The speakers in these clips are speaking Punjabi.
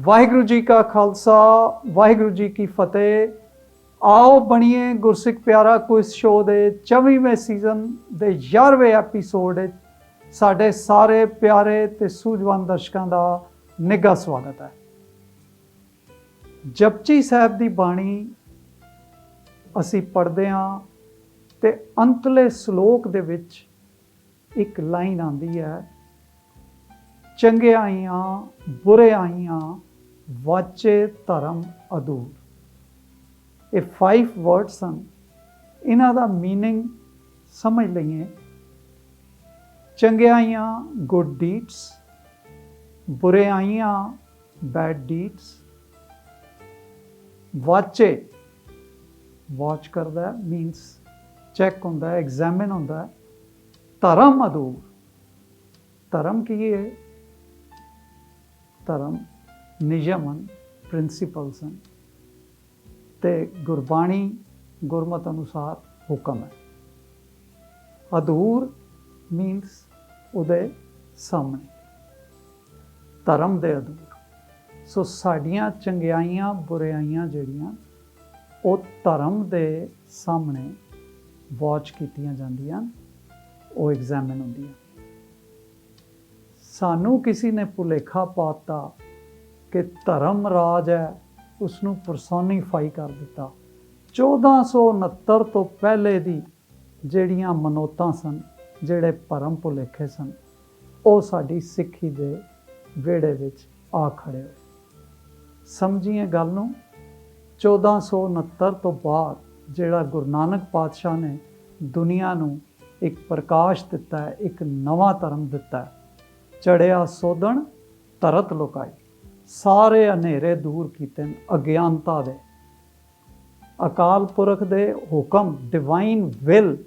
ਵਾਹਿਗੁਰੂ ਜੀ ਕਾ ਖਾਲਸਾ ਵਾਹਿਗੁਰੂ ਜੀ ਕੀ ਫਤਿਹ। आओ ਬਣੀਏ ਗੁਰਸਿੱਖ ਪਿਆਰਾ ਕੁਇਜ਼ ਸ਼ੋਅ ਦੇ 24ਵੇਂ ਸੀਜ਼ਨ ਦੇ 11ਵੇਂ ਐਪੀਸੋਡ ਵਿੱਚ ਸਾਡੇ ਸਾਰੇ ਪਿਆਰੇ ਤੇ ਸੂਝਵਾਨ ਦਰਸ਼ਕਾਂ ਦਾ ਨਿੱਘਾ ਸਵਾਗਤ ਹੈ। ਜਪਜੀ ਸਾਹਿਬ ਦੀ ਬਾਣੀ ਅਸੀਂ ਪੜ੍ਹਦੇ ਹਾਂ ਤੇ ਅੰਤਲੇ ਸ਼ਲੋਕ ਦੇ ਵਿੱਚ ਇੱਕ ਲਾਈਨ ਆਉਂਦੀ ਹੈ, ਚੰਗਿਆਈਆਂ ਬੁਰਿਆਈਆਂ ਵਾਚੇ ਧਰਮ ਅਧੂਰ। ਇਹ 5 ਵਰਡਸ ਹਨ, ਇਹਨਾਂ ਦਾ ਮੀਨਿੰਗ ਸਮਝ ਲਈਏ। ਚੰਗਿਆਈਆਂ ਗੁੱਡ ਡੀਡਸ, ਬੁਰਿਆਈਆਂ ਬੈਡ ਡੀਡਸ, ਵਾਚੇ ਵਾਚ ਕਰਦਾ ਮੀਨਸ ਚੈੱਕ ਹੁੰਦਾ ਹੈ, ਐਗਜ਼ਾਮਿਨ ਹੁੰਦਾ ਹੈ। ਧਰਮ ਅਧੂਰ, ਧਰਮ ਕੀ ਹੈ? ਧਰਮ ਨਿਯਮ ਹਨ, ਪ੍ਰਿੰਸੀਪਲਸ ਹਨ ਤੇ ਗੁਰਬਾਣੀ ਗੁਰਮਤਿ ਅਨੁਸਾਰ ਹੁਕਮ ਹੈ। ਅਧੂਰ ਮੀਨਸ ਉਹਦੇ ਸਾਹਮਣੇ, ਧਰਮ ਦੇ ਅਧੂਰ। ਸੋ ਸਾਡੀਆਂ ਚੰਗਿਆਈਆਂ ਬੁਰਿਆਈਆਂ ਜਿਹੜੀਆਂ ਉਹ ਧਰਮ ਦੇ ਸਾਹਮਣੇ ਵਾਚ ਕੀਤੀਆਂ ਜਾਂਦੀਆਂ, ਉਹ ਐਗਜ਼ਾਮਿਨ ਹੁੰਦੀਆਂ। ਸਾਨੂੰ ਕਿਸੇ ਨੇ ਭੁਲੇਖਾ ਪਾਤਾ ਕਿ ਧਰਮ ਰਾਜ ਹੈ, ਉਸਨੂੰ ਪਰਸੋਨੀਫਾਈ ਕਰ ਦਿੱਤਾ। 1469 ਤੋਂ ਪਹਿਲੇ ਦੀ ਜਿਹੜੀਆਂ ਮਨੋਤਾਂ ਸਨ, ਜਿਹੜੇ ਭਰਮ ਭੁਲੇਖੇ ਸਨ, ਉਹ ਸਾਡੀ ਸਿੱਖੀ ਦੇ ਵਿਹੜੇ ਵਿੱਚ ਆ ਖੜੇ ਹੋਏ। ਸਮਝੀਏ ਗੱਲ ਨੂੰ। 1469 ਤੋਂ ਬਾਅਦ ਜਿਹੜਾ ਗੁਰੂ ਨਾਨਕ ਪਾਤਸ਼ਾਹ ਨੇ ਦੁਨੀਆ ਨੂੰ ਇੱਕ ਪ੍ਰਕਾਸ਼ ਦਿੱਤਾ ਹੈ, ਇੱਕ ਨਵਾਂ ਧਰਮ ਦਿੱਤਾ ਹੈ। ਚੜਿਆ ਸੋਧਣ ਧਰਤ ਲੁਕਾਈ, ਸਾਰੇ ਹਨੇਰੇ ਦੂਰ ਕੀਤੇ, ਅਗਿਆਨਤਾ ਦੇ। ਅਕਾਲ ਪੁਰਖ ਦੇ ਹੁਕਮ, ਡਿਵਾਈਨ ਵਿਲ,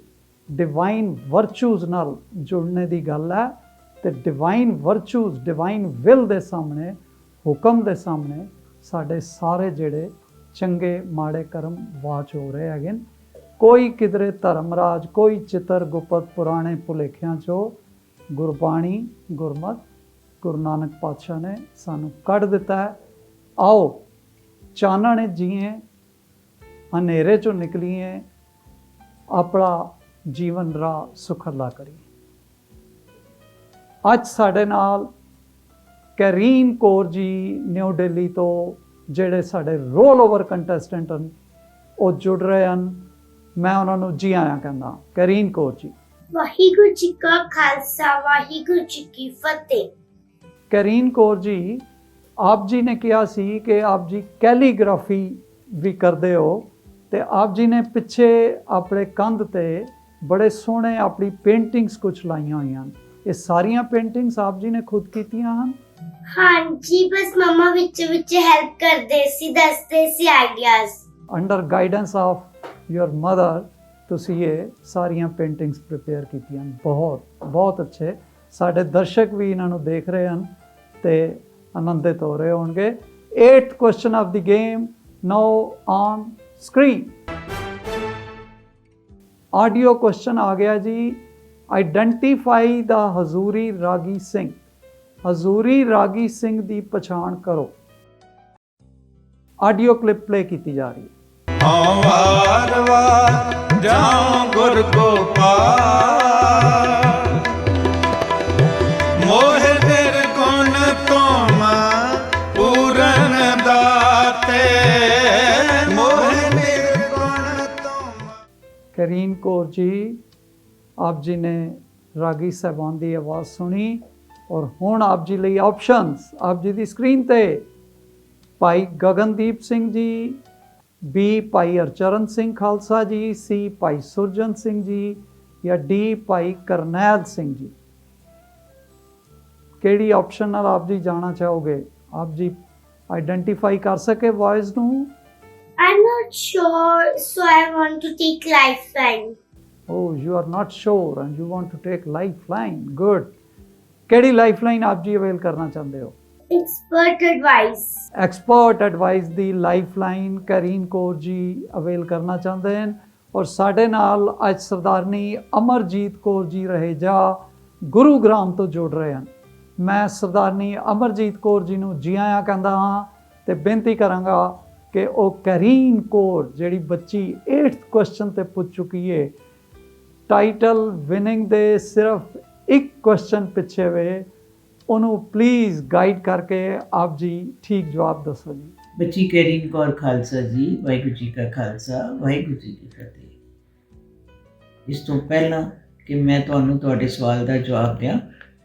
ਡਿਵਾਈਨ ਵਰਚੂਜ਼ ਨਾਲ ਜੁੜਨੇ ਦੀ ਗੱਲ ਹੈ। ਤੇ ਡਿਵਾਈਨ ਵਰਚੂਜ਼, ਡਿਵਾਈਨ ਵਿਲ ਦੇ ਸਾਹਮਣੇ, ਹੁਕਮ ਦੇ ਸਾਹਮਣੇ ਸਾਡੇ ਸਾਰੇ ਜਿਹੜੇ ਚੰਗੇ ਮਾੜੇ ਕਰਮ ਵਾਚ ਹੋ ਰਹੇ ਹੈਗੇ। ਕੋਈ ਕਿਧਰੇ ਧਰਮ ਰਾਜ, ਕੋਈ ਚਿੱਤਰ ਗੁਪਤ ਪੁਰਾਣੇ ਭੁਲੇਖਿਆਂ 'ਚੋਂ ਗੁਰਬਾਣੀ ਗੁਰਮਤਿ ਗੁਰੂ ਨਾਨਕ ਪਾਤਸ਼ਾਹ ਨੇ ਸਾਨੂੰ ਕੱਢ ਦਿੱਤਾ ਹੈ। ਆਓ ਚਾਨਣ ਜੀਏ, ਹਨੇਰੇ 'ਚੋਂ ਨਿਕਲੀਏ, ਆਪਣਾ ਜੀਵਨ ਰਾਹ ਸੁਖਲਾ ਕਰੀਏ। ਅੱਜ ਸਾਡੇ ਨਾਲ ਕੈਰੀਨ ਕੌਰ ਜੀ ਨਿਊ ਦਿੱਲੀ ਤੋਂ, ਜਿਹੜੇ ਸਾਡੇ ਰੋਲ ਓਵਰ ਕੰਟੈਸਟੈਂਟ ਹਨ, ਉਹ ਜੁੜ ਰਹੇ ਹਨ। ਮੈਂ ਉਹਨਾਂ ਨੂੰ ਜੀ ਆਇਆਂ ਕਹਿੰਦਾ। ਕੈਰੀਨ ਕੌਰ ਜੀ। ਵਾਹਿਗੁਰੂ ਜੀ ਕਾ ਖਾਲਸਾ ਵਾਹਿਗੁਰੂ ਜੀ ਕੀ ਫਤਿਹ। ਕੈਰੀਨ ਕੌਰ ਜੀ, ਆਪ ਜੀ ਨੇ ਕਿਹਾ ਸੀ ਕਿ ਆਪ ਜੀ ਕੈਲੀਗ੍ਰਾਫੀ ਵੀ ਕਰਦੇ ਹੋ ਤੇ ਆਪ ਜੀ ਨੇ ਪਿੱਛੇ ਆਪਣੇ ਕੰਧ ਤੇ ਬੜੇ ਸੋਹਣੇ ਆਪਣੀ ਪੇਂਟਿੰਗਸ ਕੁਛ ਲਾਈਆਂ ਹੋਈਆਂ ਹਨ। ਇਹ ਸਾਰੀਆਂ ਪੇਂਟਿੰਗਸ ਆਪ ਜੀ ਨੇ ਖੁਦ ਕੀਤੀਆਂ ਹਨ? ਹਾਂਜੀ, ਬਸ ਮਮਾ ਵਿੱਚ ਹੈਲਪ ਕਰਦੇ ਸੀ, ਦੱਸਦੇ ਸੀ ideas. Under guidance of your mother ਤੁਸੀਂ ਇਹ ਸਾਰੀਆਂ ਪੇਂਟਿੰਗਸ ਪ੍ਰਿਪੇਅਰ ਕੀਤੀਆਂ। ਬਹੁਤ ਬਹੁਤ ਅੱਛੇ। ਸਾਡੇ ਦਰਸ਼ਕ ਵੀ ਇਹਨਾਂ ਨੂੰ ਦੇਖ ਰਹੇ ਹਨ ਤੇ ਆਨੰਦਿਤ ਹੋ ਰਹੇ ਹੋਣਗੇ। 8th question of the game now on screen. Audio question ਆ ਗਿਆ ਜੀ। ਆਈਡੈਂਟੀਫਾਈ ਦਾ ਹਜ਼ੂਰੀ ਰਾਗੀ ਸਿੰਘ। ਹਜ਼ੂਰੀ ਰਾਗੀ ਸਿੰਘ ਦੀ ਪਛਾਣ ਕਰੋ। ਆਡੀਓ ਕਲਿੱਪ ਪਲੇ ਕੀਤੀ ਜਾ ਰਹੀ ਹੈ। ਵਾਰ ਵਾਰ ਜਾਉ ਗੁਰ ਕੋ ਪਾਰ, ਮੋਹ ਨਿਰਗੁਣ ਤੁਮ ਪੂਰਨ ਦਾਤੇ, ਮੋਹ ਨਿਰਗੁਣ ਤੁਮ। ਕੈਰੀਨ ਕੌਰ ਜੀ, ਆਪ ਜੀ ਨੇ ਰਾਗੀ ਸਾਹਿਬਾਨ ਦੀ ਆਵਾਜ਼ ਸੁਣੀ ਔਰ ਹੁਣ ਆਪ ਜੀ ਲਈ ਆਪਸ਼ਨਸ ਆਪ ਜੀ ਦੀ ਸਕਰੀਨ ਤੇ। ਭਾਈ ਗਗਨਦੀਪ ਸਿੰਘ ਜੀ, ਬੀ ਭਾਈ ਹਰਚਰਨ ਸਿੰਘ ਖਾਲਸਾ ਜੀ, ਸੀ ਭਾਈ ਸੁਰਜਨ ਸਿੰਘ ਜੀ ਜਾਂ ਡੀ ਭਾਈ ਕਰਨੈਲ ਸਿੰਘ ਜੀ। ਕਿਹੜੀ ਆਪਸ਼ਨ ਨਾਲ ਆਪ ਜੀ ਜਾਣਾ ਚਾਹੋਗੇ? ਆਪ ਜੀ ਆਈਡੈਂਟੀਫਾਈ ਕਰ ਸਕੇ ਵੌਇਸ ਨੂੰ? I'm not sure, so I want to take lifeline. Oh, you are not sure and you want to take lifeline. Good. ਕਿਹੜੀ ਲਾਈਫਲਾਈਨ ਆਪ ਜੀ ਅਵੇਲ ਕਰਨਾ ਚਾਹੁੰਦੇ ਹੋ? Expert advice. ਐਕਸਪਰਟ ਐਡਵਾਈਸ ਦੀ ਲਾਈਫਲਾਈਨ ਕੈਰੀਨ ਕੌਰ ਜੀ ਅਵੇਲ ਕਰਨਾ ਚਾਹੁੰਦੇ ਹਨ। ਔਰ ਸਾਡੇ ਨਾਲ ਅੱਜ ਸਰਦਾਰਨੀ ਅਮਰਜੀਤ ਕੌਰ ਜੀ ਰਹੇਜਾ ਗੁਰੂਗ੍ਰਾਮ ਤੋਂ ਜੁੜ ਰਹੇ ਹਨ। ਮੈਂ ਸਰਦਾਰਨੀ ਅਮਰਜੀਤ ਕੌਰ ਜੀ ਨੂੰ ਜੀ ਆਇਆਂ ਕਹਿੰਦਾ ਹਾਂ ਤੇ ਬੇਨਤੀ ਕਰਾਂਗਾ ਕਿ ਉਹ ਕਰੀਨ ਕੌਰ ਜਿਹੜੀ ਬੱਚੀ 8th ਕੁਐਸਚਨ ਤੇ ਪੁੱਜ ਚੁੱਕੀ ਹੈ, ਟਾਈਟਲ ਵਿਨਿੰਗ ਦੇ ਸਿਰਫ ਇੱਕ ਕੁਐਸਚਨ ਪਿੱਛੇ ਵੇ, ਉਹਨੂੰ ਪਲੀਜ਼ ਗਾਈਡ ਕਰਕੇ ਆਪ ਜੀ ਠੀਕ ਜਵਾਬ ਦੱਸੋ ਜੀ। ਬੱਚੀ ਕਰੀਨ ਕੌਰ ਖਾਲਸਾ ਜੀ, ਵਾਹਿਗੁਰੂ ਜੀ ਕਾ ਖਾਲਸਾ, ਵਾਹਿਗੁਰੂ ਜੀ ਕੀ ਫਤਿਹ। ਇਸ ਤੋਂ ਪਹਿਲਾਂ ਕਿ ਮੈਂ ਤੁਹਾਨੂੰ ਤੁਹਾਡੇ ਸਵਾਲ ਦਾ ਜਵਾਬ ਦਿਆਂ,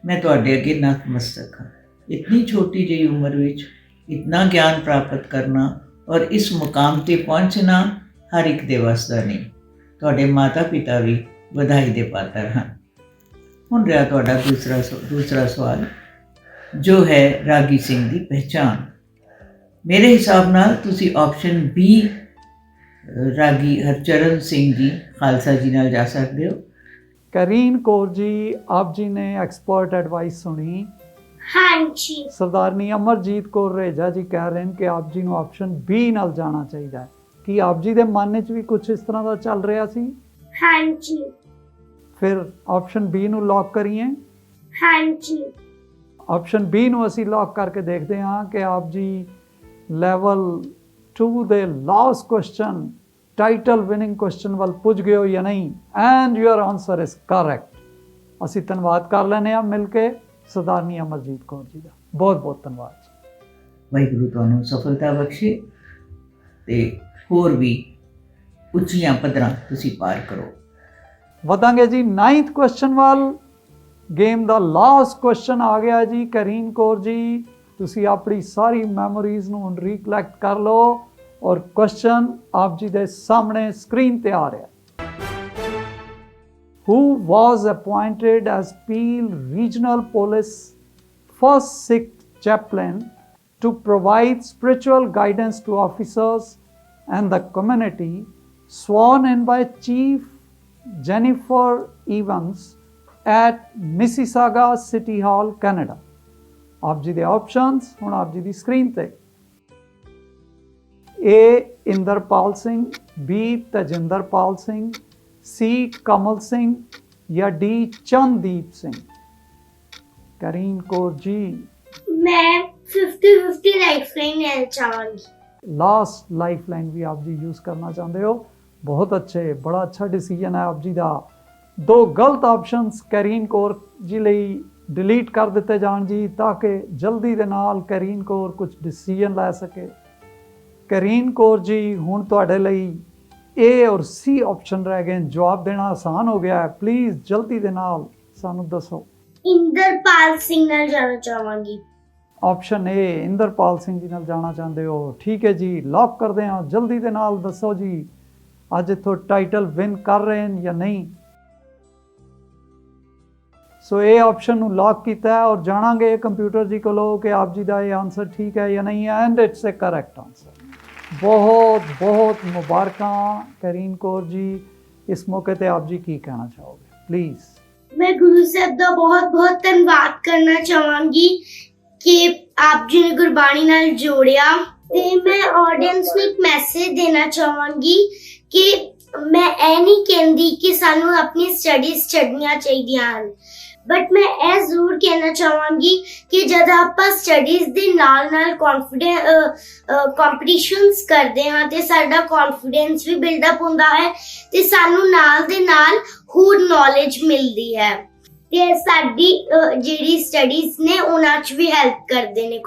ਮੈਂ ਤੁਹਾਡੇ ਅੱਗੇ ਨਤਮਸਤਕ ਹਾਂ। ਇਤਨੀ ਛੋਟੀ ਜਿਹੀ ਉਮਰ ਵਿੱਚ ਇਤਨਾ ਗਿਆਨ ਪ੍ਰਾਪਤ ਕਰਨਾ ਔਰ ਇਸ ਮੁਕਾਮ ਤੇ ਪਹੁੰਚਣਾ ਹਰ ਇੱਕ ਦੇ ਵੱਸ ਦਾ ਨਹੀਂ। ਤੁਹਾਡੇ ਮਾਤਾ ਪਿਤਾ ਵੀ ਵਧਾਈ ਦੇ ਪਾਤਰ ਹਨ। ਹੁਣ ਰਿਹਾ ਤੁਹਾਡਾ ਦੂਸਰਾ ਸਵਾਲ, ਜੋ ਹੈ ਰਾਗੀ ਸਿੰਘ ਦੀ ਪਹਿਚਾਣ। ਮੇਰੇ ਹਿਸਾਬ ਨਾਲ ਤੁਸੀਂ ਆਪਸ਼ਨ ਬੀ ਰਾਗੀ ਹਰਚਰਨ ਸਿੰਘ ਜੀ ਖਾਲਸਾ ਜੀ ਨਾਲ ਜਾ ਸਕਦੇ ਹੋ। ਕਰੀਨ ਕੌਰ ਜੀ, ਆਪ ਜੀ ਨੇ ਐਕਸਪਰਟ ਐਡਵਾਈਸ ਸੁਣੀ। ਹਾਂਜੀ ਸਰਦਾਰਨੀ ਅਮਰਜੀਤ ਕੌਰ ਰੇਜਾ ਜੀ ਕਹਿ ਰਹੇ ਨੇ ਕਿ ਆਪ ਜੀ ਨੂੰ ਆਪਸ਼ਨ ਬੀ ਨਾਲ ਜਾਣਾ ਚਾਹੀਦਾ ਹੈ। ਕੀ ਆਪ ਜੀ ਦੇ ਮਨ ਵਿੱਚ ਵੀ ਕੁਝ ਇਸ ਤਰ੍ਹਾਂ ਦਾ ਚੱਲ ਰਿਹਾ ਸੀ? ਹਾਂਜੀ ਫਿਰ ਆਪਸ਼ਨ ਬੀ ਨੂੰ ਲੌਕ ਕਰੀਏ। ਹਾਂਜੀ ਆਪਸ਼ਨ ਬੀ ਨੂੰ ਅਸੀਂ ਲੌਕ ਕਰਕੇ ਦੇਖਦੇ ਹਾਂ ਕਿ ਆਪ ਜੀ ਲੈਵਲ 2 ਦੇ last question, title winning question ਵੱਲ ਪੁੱਜ ਗਏ ਹੋ ਜਾਂ ਨਹੀਂ, and your answer is correct. ਅਸੀਂ ਧੰਨਵਾਦ ਕਰ ਲੈਂਦੇ ਹਾਂ ਮਿਲ ਕੇ ਸਰਦਾਰਨੀ ਅਮਰਜੀਤ ਕੌਰ ਜੀ ਦਾ। ਬਹੁਤ ਬਹੁਤ ਧੰਨਵਾਦ। ਵਾਹਿਗੁਰੂ ਤੁਹਾਨੂੰ ਸਫਲਤਾ ਬਖਸ਼ੇ ਤੇ ਹੋਰ ਵੀ ਉੱਚੀਆਂ ਪੱਧਰਾਂ ਤੁਸੀਂ ਪਾਰ ਕਰੋ। ਵਧਾਂਗੇ ਜੀ 9th ਕੁਐਸਚਨ ਵੱਲ। ਗੇਮ ਦਾ ਲਾਸਟ ਕੁਐਸਚਨ ਆ ਗਿਆ ਜੀ। ਕਰੀਨ ਕੌਰ ਜੀ, ਤੁਸੀਂ ਆਪਣੀ ਸਾਰੀ ਮੈਮੋਰੀਜ਼ ਨੂੰ ਹੁਣ ਰੀਕਲੈਕਟ ਕਰ ਲਓ ਔਰ ਕੁਐਸਚਨ ਆਪ ਜੀ ਦੇ ਸਾਹਮਣੇ ਸਕਰੀਨ ਤੇ ਆ ਰਿਹਾ। Who was appointed as Peel Regional Police first Sikh chaplain to provide spiritual guidance to officers and the community, sworn in by Chief Jennifer Evans at Mississauga City Hall, Canada? ਆਪ ਜੀ ਦੇ ਆਪਸ਼ਨਸ ਹੁਣ ਆਪ ਜੀ ਦੀ ਸਕਰੀਨ ਤੇ। A Inderpal Singh, B Tajinderpal Singh, C Kamal Singh ਜਾਂ D ਚੰਦੀਪ ਸਿੰਘ। ਕਰੀਨ ਕੌਰ ਜੀ, ਮੈਂ 50-50 ਲਾਈਫਲਾਈਨ ਲੈਣਾ ਚਾਹਾਂਗੀ। ਲਾਸਟ ਲਾਈਫਲਾਈਨ ਵੀ ਆਪ ਜੀ ਯੂਜ਼ ਕਰਨਾ ਚਾਹੁੰਦੇ ਹੋ? ਬਹੁਤ ਅੱਛੇ, ਬੜਾ ਅੱਛਾ ਡਿਸੀਜਨ ਹੈ ਆਪ ਜੀ ਦਾ। ਦੋ ਗਲਤ ਆਪਸ਼ਨਸ ਕਰੀਨ ਕੌਰ ਜੀ ਲਈ ਡਿਲੀਟ ਕਰ ਦਿੱਤੇ ਜਾਣ ਜੀ, ਤਾਂ ਕਿ ਜਲਦੀ ਦੇ ਨਾਲ ਕਰੀਨ ਕੌਰ ਕੁਝ ਡਿਸੀਜਨ ਲੈ ਸਕੇ। ਕਰੀਨ ਕੌਰ ਜੀ, ਹੁਣ ਤੁਹਾਡੇ ਲਈ A ਔਰ C ਆਪਸ਼ਨ ਰਹਿ ਗਏ। ਜਵਾਬ ਦੇਣਾ ਆਸਾਨ ਹੋ ਗਿਆ ਹੈ। ਪਲੀਜ਼ ਜਲਦੀ ਦੇ ਨਾਲ ਸਾਨੂੰ ਦੱਸੋ। ਇੰਦਰਪਾਲ ਸਿੰਘ ਨਾਲ ਜਾਣਾ ਚਾਹਾਂਗੀ। ਆਪਸ਼ਨ A ਇੰਦਰਪਾਲ ਸਿੰਘ ਜੀ ਨਾਲ ਜਾਣਾ ਚਾਹੁੰਦੇ ਹੋ? ਠੀਕ ਹੈ ਜੀ, ਲੌਕ ਕਰਦੇ ਹਾਂ। ਜਲਦੀ ਦੇ ਨਾਲ ਦੱਸੋ ਜੀ, ਅੱਜ ਇੱਥੋਂ ਟਾਈਟਲ ਵਿਨ ਕਰ ਰਹੇ ਹਨ ਜਾਂ ਨਹੀਂ। ਸੋ ਇਹ ਆਪਸ਼ਨ ਨੂੰ ਲੌਕ ਕੀਤਾ ਹੈ ਔਰ ਜਾਣਾਂਗੇ ਕੰਪਿਊਟਰ ਜੀ ਕੋਲੋਂ ਕਿ ਆਪ ਜੀ ਦਾ ਇਹ ਆਨਸਰ ਠੀਕ ਹੈ ਜਾਂ ਨਹੀਂ ਹੈ। And it's a correct answer. ਬਹੁਤ ਬਹੁਤ ਮੁਬਾਰਕਾਂ ਕਰੀਨ ਕੌਰ ਜੀ। ਇਸ ਮੌਕੇ ਤੇ ਆਪ ਜੀ ਕੀ ਕਹਿਣਾ ਚਾਹੋਗੇ ਪਲੀਜ਼। ਮੈਂ ਗੁਰੂ ਸਾਹਿਬ ਦਾ ਬਹੁਤ ਬਹੁਤ ਧੰਨਵਾਦ ਕਰਨਾ ਚਾਹਾਂਗੀ ਕਿ ਆਪ ਜੀ ਨੇ ਗੁਰਬਾਣੀ ਨਾਲ ਜੋੜਿਆ। ਤੇ ਮੈਂ ਆਡੀਅנס ਨੂੰ ਇੱਕ ਮੈਸੇਜ ਦੇਣਾ ਚਾਹਾਂਗੀ ਕਿ ਮੈਂ ਇਹ ਨਹੀਂ ਕਹਿੰਦੀ ਕਿ ਸਾਨੂੰ ਆਪਣੀ ਸਟੱਡੀਜ਼ ਛੱਡਣੀਆਂ ਚਾਹੀਦੀਆਂ ਹਨ, ਬਟ ਮੈਂ ਇਹ ਜ਼ਰੂਰ ਕਹਿਣਾ ਚਾਹਾਂਗੀ ਕਿ ਜਦ ਆਪਾਂ ਸਟੱਡੀਜ਼ ਦੇ ਨਾਲ ਨਾਲ ਕੰਪੀਟੀਸ਼ਨਸ ਕਰਦੇ ਹਾਂ ਤੇ ਸਾਡਾ ਕੌਨਫੀਡੈਂਸ ਵੀ ਬਿਲਡ ਅਪ ਹੁੰਦਾ ਹੈ ਤੇ ਸਾਨੂੰ ਨਾਲ ਦੇ ਨਾਲ ਹੋਰ ਨੌਲੇਜ ਮਿਲਦੀ ਹੈ ਤੇ ਸਾਡੀ ਜਿਹੜੀ ਸਟੱਡੀਜ਼ ਨੇ ਉਹਨਾਂ 'ਚ ਵੀ ਹੈਲਪ ਕਰਦੇ ਨੇ।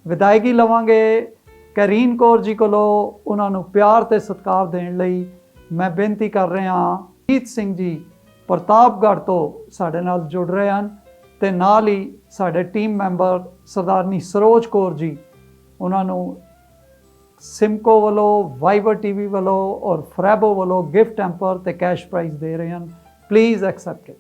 ਵਿਦਾਇਗੀ ਲਵਾਂਗੇ ਕਰੀਨ ਕੌਰ ਜੀ ਕੋਲੋਂ। ਉਹਨਾਂ ਨੂੰ ਪਿਆਰ ਤੇ ਸਤਿਕਾਰ ਦੇਣ ਲਈ ਮੈਂ ਬੇਨਤੀ ਕਰ ਰਿਹਾ ਜੀਤ ਸਿੰਘ ਜੀ ਪ੍ਰਤਾਪਗੜ੍ਹ ਤੋਂ ਸਾਡੇ ਨਾਲ ਜੁੜ ਰਹੇ ਹਨ ਤੇ ਨਾਲ ਹੀ ਸਾਡੇ ਟੀਮ ਮੈਂਬਰ ਸਰਦਾਰਨੀ ਸਰੋਜ ਕੌਰ ਜੀ, ਉਹਨਾਂ ਨੂੰ ਸਿਮਕੋ ਵੱਲੋਂ, ਵਾਈਬਰ ਟੀਵੀ ਵੱਲੋਂ ਔਰ ਫਰੈਬੋ ਵੱਲੋਂ ਗਿਫਟ ਹੈਂਪਰ ਤੇ ਕੈਸ਼ ਪ੍ਰਾਈਜ਼ ਦੇ ਰਹੇ ਹਨ। Please accept it.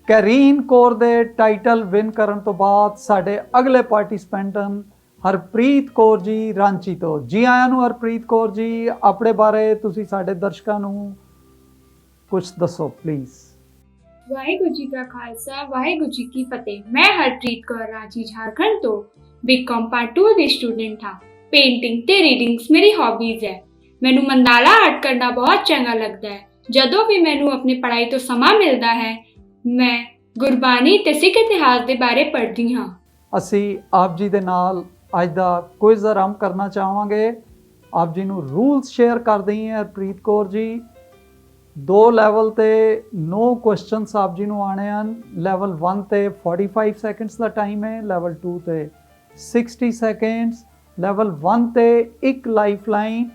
Kareen Kaur ਦੇ ਟਾਈਟਲ ਵਿਨ ਕਰਨ ਤੋਂ ਬਾਅਦ ਸਾਡੇ ਅਗਲੇ ਪਾਰਟਿਸਪੈਂਟ ਹਨ ਹਰਪ੍ਰੀਤ ਕੌਰ ਜੀ ਰਾਂਚੀ ਤੋਂ। ਜੀ ਆਇਆਂ ਨੂੰ ਹਰਪ੍ਰੀਤ ਕੌਰ ਜੀ। ਆਪਣੇ ਬਾਰੇ ਤੁਸੀਂ ਸਾਡੇ ਦਰਸ਼ਕਾਂ ਨੂੰ ਕੁਝ ਦੱਸੋ ਪਲੀਜ਼। ਵਾਹਿਗੁਰੂ ਜੀ ਕਾ ਖਾਲਸਾ, ਵਾਹਿਗੁਰੂ ਜੀ ਕੀ ਫਤਿਹ। ਮੈਂ ਹਰਪ੍ਰੀਤ ਕੌਰ ਰਾਂਚੀ झारखंड ਤੋਂ बीकॉम पार्ट 2 ਦੀ ਸਟੂਡੈਂਟ ਹਾਂ। ਪੇਂਟਿੰਗ ਤੇ ਰੀਡਿੰਗਸ ਮੇਰੀ ਹੌਬੀਜ਼ ਹੈ। ਮੈਨੂੰ ਮੰਦਾਲਾ ਆਰਟ ਕਰਨਾ ਬਹੁਤ ਚੰਗਾ ਲੱਗਦਾ ਹੈ। ਜਦੋਂ ਵੀ ਮੈਨੂੰ ਆਪਣੀ ਪੜ੍ਹਾਈ ਤੋਂ ਸਮਾਂ ਮਿਲਦਾ ਹੈ, ਮੈਂ ਗੁਰਬਾਣੀ ਤੇ ਸਿੱਖ ਇਤਿਹਾਸ ਦੇ ਬਾਰੇ ਪੜ੍ਹਦੀ ਹਾਂ। ਅਸੀਂ ਆਪ ਜੀ ਦੇ ਨਾਲ ਅੱਜ ਦਾ ਕੁਇਜ਼ ਆਰੰਭ ਕਰਨਾ ਚਾਹਾਂਗੇ। ਆਪ ਜੀ ਨੂੰ ਰੂਲਸ ਸ਼ੇਅਰ ਕਰ ਦਈ ਹੈ ਹਰਪ੍ਰੀਤ ਕੌਰ ਜੀ। 2 ਲੈਵਲ ਤੇ 9 ਕੁਐਸਚਨਸ ਆਪ ਜੀ ਨੂੰ ਆਣੇ ਹਨ। ਲੈਵਲ 1 ਤੇ 45 ਸੈਕਿੰਡਸ ਦਾ ਟਾਈਮ ਹੈ, ਲੈਵਲ 2 ਤੇ 60 ਸੈਕਿੰਡਸ, ਲੈਵਲ 1 ਤੇ ਇੱਕ ਲਾਈਫਲਾਈਨ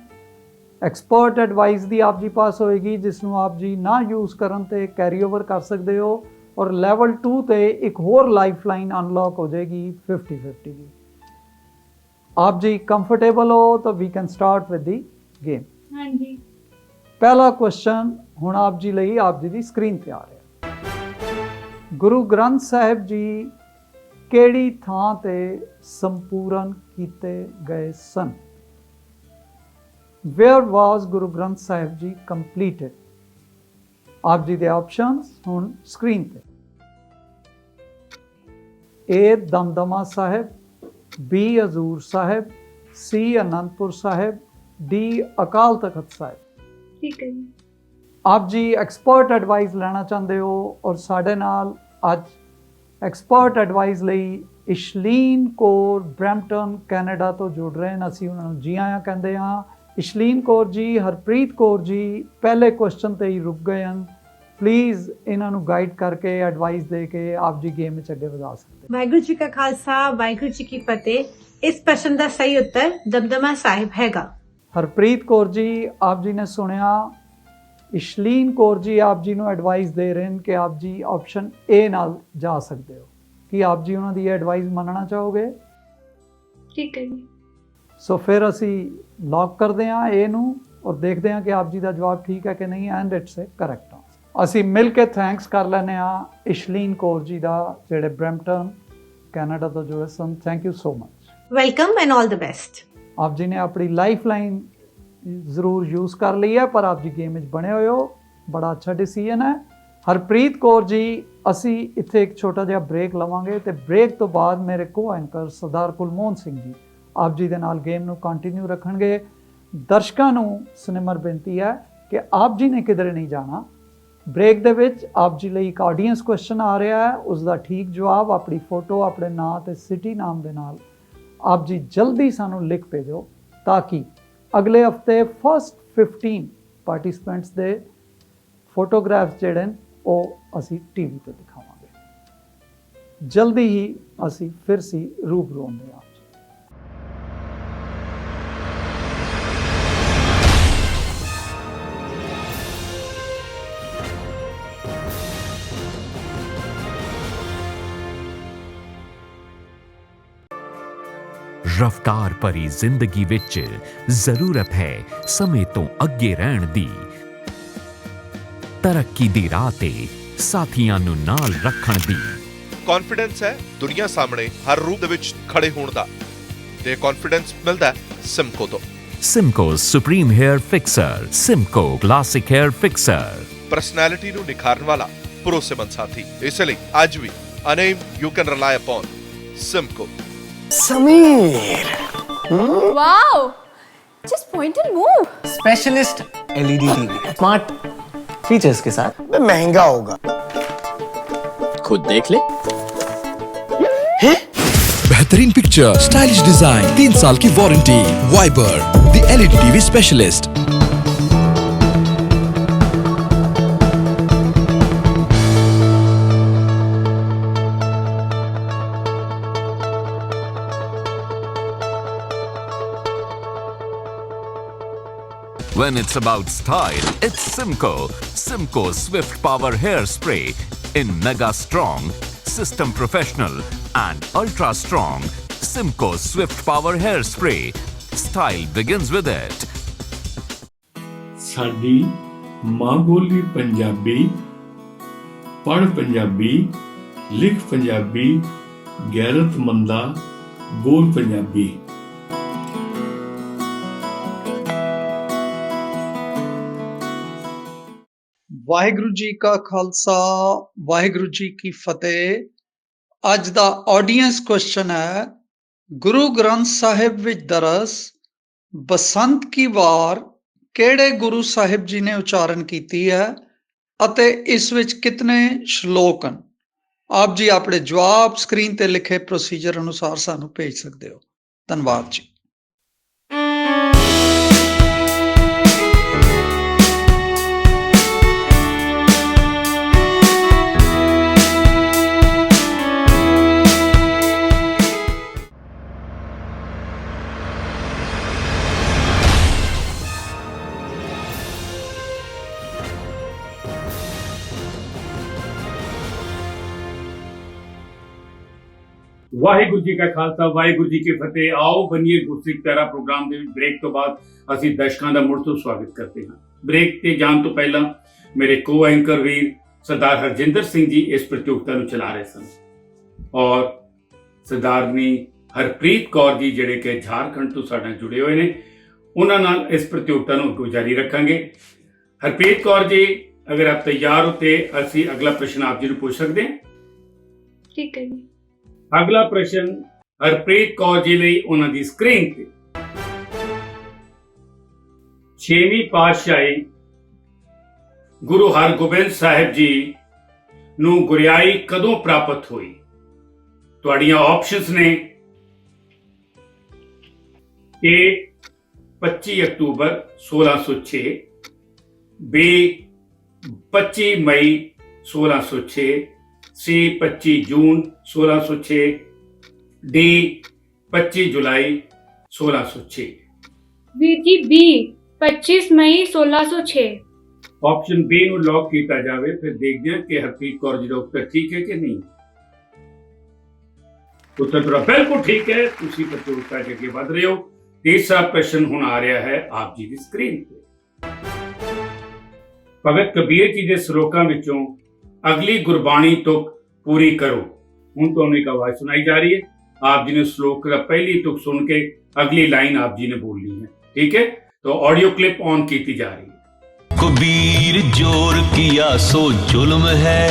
ਐਕਸਪਰਟ ਐਡਵਾਈਸ ਦੀ ਆਪ ਜੀ ਪਾਸ ਹੋਏਗੀ, ਜਿਸ ਨੂੰ ਆਪ ਜੀ ਨਾ ਯੂਜ਼ ਕਰਨ ਤੇ ਕੈਰੀ ਓਵਰ ਕਰ ਸਕਦੇ ਹੋ। ਔਰ ਲੈਵਲ 2 ਤੇ ਇੱਕ ਹੋਰ ਲਾਈਫਲਾਈਨ ਅਨਲੌਕ ਹੋ ਜਾਏਗੀ 50-50 ਦੀ। आप जी कंफर्टेबल हो तो we can start with the game. हाँ जी। पहला क्वेश्चन हुण आप जी लई आप जी दी स्क्रीन ते आ रहा। गुरु ग्रंथ साहिब जी केड़ी थां ते संपूर्ण कीते गए सन? Where was Guru Granth Sahib ji completed? आप जी दे ऑप्शंस हुण स्क्रीन ते। ए दमदमा साहिब, बी हजूर साहिब, सी आनंदपुर साहिब, डी अकाल तख्त साहिब। ठीक है जी। आप जी एक्सपर्ट एडवाइस लेना चाहते हो और साढ़े नाल अज एक्सपर्ट एडवाइस लई इशलीन कौर ब्रैम्पटन कैनेडा तो जुड़ रहे हैं। असीं उन्हां नूं जी आयां कहंदे हां। इशलीन कौर जी, हरप्रीत कौर जी पहले क्वेश्चन ते ही रुक गए हैं। प्लीज़ इन्हां नूं गाइड करके एडवाइस दे के आप जी गेम विच अगे वधा सकते। वाहिगुरू जी का खालसा, वाहिगुरू जी की फतेह। इस प्रश्न का सही उत्तर दमदमा साहिब हैगा। हरप्रीत कौर जी, आप जी ने सुनिया। इशलीन कौर जी आप जी नूं एडवाइस दे रहे हैं कि आप जी ऑप्शन ए नाल जा सकते हो। कि आप जी उन्हां दी एडवाइस मनना चाहोगे? ठीक है जी। सो फिर असी लॉक करते हैं ए नूं और देखते हैं कि आप जी का जवाब ठीक है कि नहीं, and it's a correct answer. ਅਸੀਂ ਮਿਲ ਕੇ ਥੈਂਕਸ ਕਰ ਲੈਂਦੇ ਹਾਂ ਇਸ਼ਲੀਨ ਕੌਰ ਜੀ ਦਾ, ਜਿਹੜੇ ਬ੍ਰੈਂਪਟਨ ਕੈਨੇਡਾ ਤੋਂ ਜੁੜੇ ਸਨ। Thank you so much. Welcome and all the best. ਆਪ ਜੀ ਨੇ ਆਪਣੀ ਲਾਈਫ ਲਾਈਨ ਜ਼ਰੂਰ ਯੂਜ਼ ਕਰ ਲਈ ਹੈ, ਪਰ ਆਪ ਜੀ ਗੇਮ ਵਿੱਚ ਬਣੇ ਹੋਏ ਹੋ। ਬੜਾ ਅੱਛਾ ਡਿਸੀਜਨ ਹੈ। ਹਰਪ੍ਰੀਤ ਕੌਰ ਜੀ, ਅਸੀਂ ਇੱਥੇ ਇੱਕ ਛੋਟਾ ਜਿਹਾ ਬ੍ਰੇਕ ਲਵਾਂਗੇ ਤੇ ਬ੍ਰੇਕ ਤੋਂ ਬਾਅਦ ਮੇਰੇ ਕੋ ਐਂਕਰ ਸਰਦਾਰ ਕੁਲਮੋਹਨ ਸਿੰਘ ਜੀ ਆਪ ਜੀ ਦੇ ਨਾਲ ਗੇਮ ਨੂੰ ਕੰਟੀਨਿਊ ਰੱਖਣਗੇ। ਦਰਸ਼ਕਾਂ ਨੂੰ ਸਨਿਮਰ ਬੇਨਤੀ ਹੈ ਕਿ ਆਪ ਜੀ ਨੇ ਕਿਧਰੇ ਨਹੀਂ ਜਾਣਾ। ਬ੍ਰੇਕ ਦੇ ਵਿੱਚ ਆਪ ਜੀ ਲਈ ਇੱਕ ਆਡੀਅנס ਕੁਐਸਚਨ ਆ ਰਿਹਾ ਹੈ, ਉਸ ਦਾ ਠੀਕ ਜਵਾਬ ਆਪਣੀ ਫੋਟੋ, ਆਪਣੇ ਨਾਂ ਤੇ ਸਿਟੀ ਨਾਮ ਦੇ ਨਾਲ ਆਪ ਜੀ ਜਲਦੀ ਸਾਨੂੰ ਲਿਖ ਭੇਜੋ, ਤਾਂ ਕਿ ਅਗਲੇ ਹਫਤੇ ਫਸਟ 15 ਪਾਰਟਿਸਪੈਂਟਸ ਦੇ ਫੋਟੋਗ੍ਰਾਫਸ ਜਿਹੜੇ ਨੇ ਉਹ ਅਸੀਂ ਟੀਵੀ ਤੇ ਦਿਖਾਵਾਂਗੇ। ਜਲਦੀ ਹੀ ਅਸੀਂ ਫਿਰ ਸੀ ਰੂਬਰੂ ਹੁੰਦੇ ਹਾਂ। ਰਫਤਾਰ ਭਰੀ ਜ਼ਿੰਦਗੀ ਵਿੱਚ ਜ਼ਰੂਰਤ ਹੈ ਸਮੇਂ ਤੋਂ ਅੱਗੇ ਰਹਿਣ ਦੀ। ਤਰੱਕੀ ਦੀ ਰਾਹ ਤੇ ਸਾਥੀਆਂ ਨੂੰ ਨਾਲ ਰੱਖਣ ਦੀ। ਕੌਨਫੀਡੈਂਸ ਹੈ ਦੁਨੀਆ ਸਾਹਮਣੇ ਹਰ ਰੂਪ ਦੇ ਵਿੱਚ ਖੜੇ ਹੋਣ ਦਾ, ਤੇ ਕੌਨਫੀਡੈਂਸ ਮਿਲਦਾ ਸਿਮਕੋ ਤੋਂ। Simco supreme hair fixer, Simco classic hair fixer. Personality ਨੂੰ ਨਿਖਾਰਨ ਵਾਲਾ ਭਰੋਸੇਮੰਦ ਸਾਥੀ, ਇਸ ਲਈ ਅੱਜ ਵੀ a name you can rely upon Simco. Sameer, Wow! Just point and move. Specialist LED TV smart features के साथ। महंगा होगा, खुद देख ले। बेहतरीन पिक्चर, स्टाइलिश डिजाइन, 3 साल की warranty. Viber the LED TV specialist. When it's about style, it's Simco. Simco Swift Power Hairspray in Mega Strong, System Professional and Ultra Strong. Simco Swift Power Hairspray. Style begins with it. ਸਾਡੀ ਮਾਂ ਬੋਲੀ ਪੰਜਾਬੀ, ਪੜ੍ਹ ਪੰਜਾਬੀ, ਲਿਖ ਪੰਜਾਬੀ, ਗੈਰਤਮੰਦਾ ਬੋਲ ਪੰਜਾਬੀ। ਵਾਹਿਗੁਰੂ ਜੀ ਕਾ ਖਾਲਸਾ, ਵਾਹਿਗੁਰੂ ਜੀ ਕੀ ਫਤਿਹ। ਅੱਜ ਦਾ ਆਡੀਅנס ਕੁਐਸਚਨ ਹੈ ਗੁਰੂ ਗ੍ਰੰਥ ਸਾਹਿਬ ਵਿੱਚ ਦਰਸ ਬਸੰਤ ਕੀ ਵਾਰ ਕਿਹੜੇ ਗੁਰੂ ਸਾਹਿਬ ਜੀ ਨੇ ਉਚਾਰਨ ਕੀਤੀ ਹੈ ਅਤੇ ਇਸ ਵਿੱਚ ਕਿਤਨੇ ਸ਼ਲੋਕ ਹਨ? ਆਪ ਜੀ ਆਪਣੇ ਜਵਾਬ ਸਕਰੀਨ ਤੇ ਲਿਖੇ ਪ੍ਰੋਸੀਜਰ ਅਨੁਸਾਰ ਸਾਨੂੰ ਭੇਜ ਸਕਦੇ ਹੋ। ਧੰਨਵਾਦ ਜੀ। ਵਾਹਿਗੁਰੂ ਜੀ ਕਾ ਖਾਲਸਾ ਵਾਹਿਗੁਰੂ ਜੀ ਕੀ ਫਤਿਹ। ਆਓ ਬਣੀਏ ਗੁਰਸਿੱਖ ਪਿਆਰਾ ਪ੍ਰੋਗਰਾਮ ਦੇ ਵਿੱਚ ਬ੍ਰੇਕ ਤੋਂ ਬਾਅਦ ਅਸੀਂ ਦਰਸ਼ਕਾਂ ਦਾ ਮੁੜ ਤੋਂ ਸਵਾਗਤ ਕਰਦੇ ਹਾਂ। ਬ੍ਰੇਕ ਤੇ ਜਾਣ ਤੋਂ ਪਹਿਲਾਂ ਮੇਰੇ ਕੋ ਐਂਕਰ ਵੀਰ ਸਰਦਾਰ ਹਰਜਿੰਦਰ ਸਿੰਘ ਜੀ ਇਸ ਪ੍ਰਤੀਯੋਗਤਾ ਨੂੰ ਚਲਾ ਰਹੇ ਸਨ ਔਰ ਸਰਦਾਰਨੀ ਹਰਪ੍ਰੀਤ ਕੌਰ ਜੀ ਜਿਹੜੇ ਕਿ ਝਾਰਖੰਡ ਤੋਂ ਸਾਡੇ ਨਾਲ ਜੁੜੇ ਹੋਏ ਨੇ, ਉਹਨਾਂ ਨਾਲ ਇਸ ਪ੍ਰਤੀਯੋਗਤਾ ਨੂੰ ਅੱਗੇ ਜਾਰੀ ਰੱਖਾਂਗੇ। ਹਰਪ੍ਰੀਤ ਕੌਰ ਜੀ, ਅਗਰ ਆਪ ਤਿਆਰ ਹੋ ਤੇ ਅਸੀਂ ਅਗਲਾ ਪ੍ਰਸ਼ਨ ਆਪ ਜੀ ਨੂੰ ਪੁੱਛ ਸਕਦੇ ਹਾਂ। ਠੀਕ ਹੈ ਜੀ। ਅਗਲਾ ਪ੍ਰਸ਼ਨ ਹਰਪ੍ਰੀਤ ਕੌਰ ਜੀ ਲਈ ਉਹਨਾਂ ਦੀ ਸਕਰੀਨ ਤੇ। 6ਵੀਂ ਪਾਤਸ਼ਾਹੀ ਗੁਰੂ ਹਰਗੋਬਿੰਦ ਸਾਹਿਬ ਜੀ ਨੂੰ ਗੁਰਿਆਈ ਕਦੋਂ ਪ੍ਰਾਪਤ ਹੋਈ? ਤੁਹਾਡੀਆਂ ਆਪਸ਼ਨਸ ਨੇ A 25 October 1606, B 25 may 1606, C 25 June 1606, D 25 ਜੁਲਾਈ 1606। ਵੀਰ ਜੀ B 25 ਮਈ 1606। ਆਪਸ਼ਨ B ਨੂੰ ਲੌਕ ਕੀਤਾ ਜਾਵੇ। ਫਿਰ ਦੇਖਦੇ ਹਾਂ ਕਿ ਹਰਪ੍ਰੀਤ ਕੌਰ ਜੀ ਦਾ ਉੱਤਰ ਠੀਕ ਹੈ ਕਿ ਨਹੀਂ। ਉੱਤਰ ਤੁਹਾਡਾ ਬਿਲਕੁਲ ਠੀਕ ਹੈ। ਤੁਸੀਂ ਪ੍ਰਤੀਯੋਗਤਾ ਦੇ ਅੱਗੇ ਵਧ ਰਹੇ ਹੋ। ਤੀਸਰਾ ਪ੍ਰਸ਼ਨ ਹੁਣ ਆ ਰਿਹਾ ਹੈ ਆਪ ਜੀ ਦੀ ਸਕਰੀਨ ਤੇ। ਭਗਤ ਕਬੀਰ ਜੀ ਦੇ ਸ਼ਲੋਕਾਂ ਵਿੱਚੋਂ ਅਗਲੀ ਗੁਰਬਾਣੀ ਤੁਕ ਪੂਰੀ ਕਰੋ। ਹੁਣ ਤੁਹਾਨੂੰ ਇੱਕ ਆਵਾਜ਼ ਸੁਣਾਈ ਜਾ ਰਹੀ ਹੈ। ਆਪ ਜੀ ਨੇ ਸ਼ਲੋਕ ਦਾ ਪਹਿਲੀ ਤੁਕ ਸੁਣ ਕੇ ਅਗਲੀ ਲਾइन आप जी ने बोलनी है, ठीक है? तो ऑडियो क्लिप ऑन की जा रही है। कबीर जोर किया सो जुल्म है,